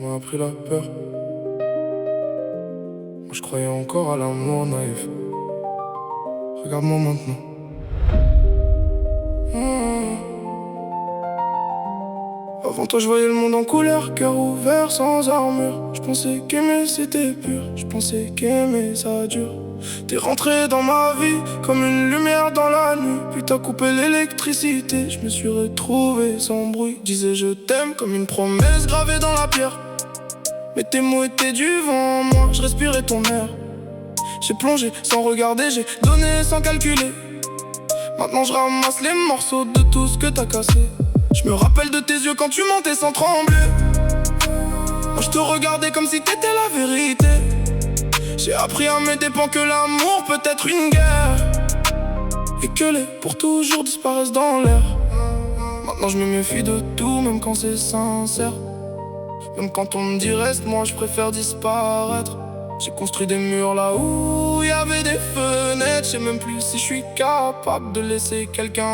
m'a appris la peur. Moi je croyais encore à l'amour naïf. Regarde-moi maintenant. Avant toi je voyais le monde en couleur, cœur ouvert sans armure. Je pensais qu'aimer c'était pur, je pensais qu'aimer ça dure. T'es rentré dans ma vie comme une lumière dans la nuit, puis t'as coupé l'électricité. Je me suis retrouvé sans bruit. Disais je t'aime comme une promesse gravée dans la pierre, mais tes mots étaient du vent en moi, je respirais ton air. J'ai plongé sans regarder, j'ai donné sans calculer. Maintenant je ramasse les morceaux de tout ce que t'as cassé. Je me rappelle de tes yeux quand tu mentais sans trembler. Moi je te regardais comme si t'étais la vérité. J'ai appris à mes dépens que l'amour peut être une guerre, et que les pour toujours disparaissent dans l'air. Maintenant je me méfie de tout, même quand c'est sincère. Même quand on me dit reste, moi je préfère disparaître. J'ai construit des murs là où y avait des fenêtres. Je sais même plus si je suis capable de laisser quelqu'un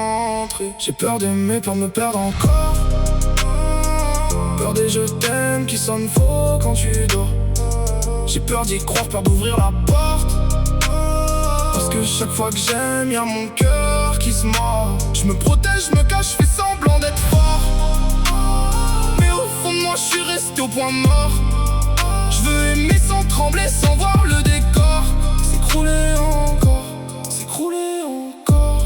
entrer. J'ai peur d'aimer, peur de me perdre encore. Peur des je t'aime qui sonnent faux quand tu dors. J'ai peur d'y croire, peur d'ouvrir la porte. Parce que chaque fois que j'aime, y'a mon cœur qui se mord. Je me protège, je me cache, je fais semblant d'être fort, mais au fond de moi je suis resté au point mort. Je veux aimer sans trembler, sans voir le décor s'écrouler encore, s'écrouler encore.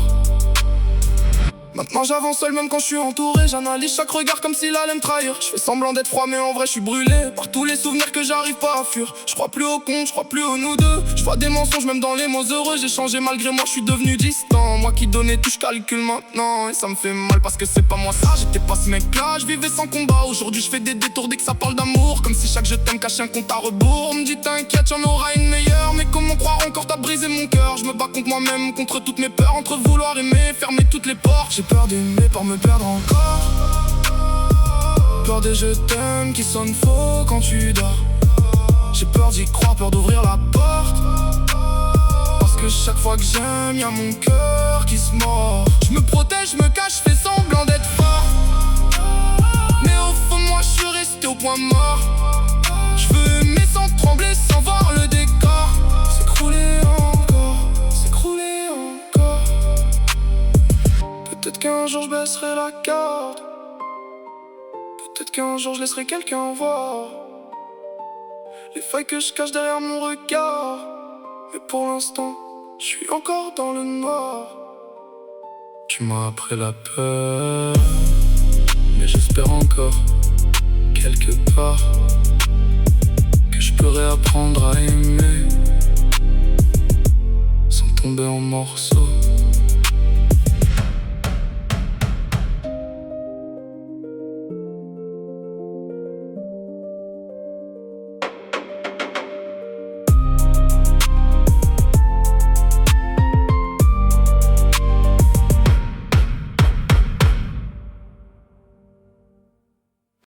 Maintenant j'avance seul même quand je suis entouré. J'analyse chaque regard comme s'il allait me trahir. Je fais semblant d'être froid mais en vrai je suis brûlé par tous les souvenirs que j'arrive pas à fuir. Je crois plus au compte, je crois plus aux nous deux. Je vois des mensonges même dans les mots heureux. J'ai changé malgré moi, je suis devenu distant. Moi qui donnais tout, je calcule maintenant. Et ça me fait mal parce que c'est pas moi ça. J'étais pas ce mec là, je vivais sans combat. Aujourd'hui je fais des détours dès que ça parle d'amour, comme si chaque je t'aime cachait un compte à rebours. On me dit t'inquiète, y'en aura une meilleure. Mais comment croire encore, t'as brisé mon cœur. Je me bats contre moi-même, contre toutes mes peurs. Entre vouloir aimer, fermer toutes les portes. J'ai peur d'aimer, peur de me perdre encore. Peur des je t'aime qui sonnent faux quand tu dors. J'ai peur d'y croire, peur d'ouvrir la porte. Parce que chaque fois que j'aime, y'a mon cœur qui se mord. Je me protège, je me cache, je fais semblant d'être fort, mais au fond de moi je suis resté au point mort. Je veux aimer sans trembler, sans voir le décor s'écrouler encore, s'écrouler encore. Peut-être qu'un jour je baisserai la garde. Peut-être qu'un jour je laisserai quelqu'un voir les failles que je cache derrière mon regard. Mais pour l'instant, je suis encore dans le noir. Tu m'as appris la peur, mais j'espère encore, quelque part, que je peux réapprendre à aimer sans tomber en morceaux.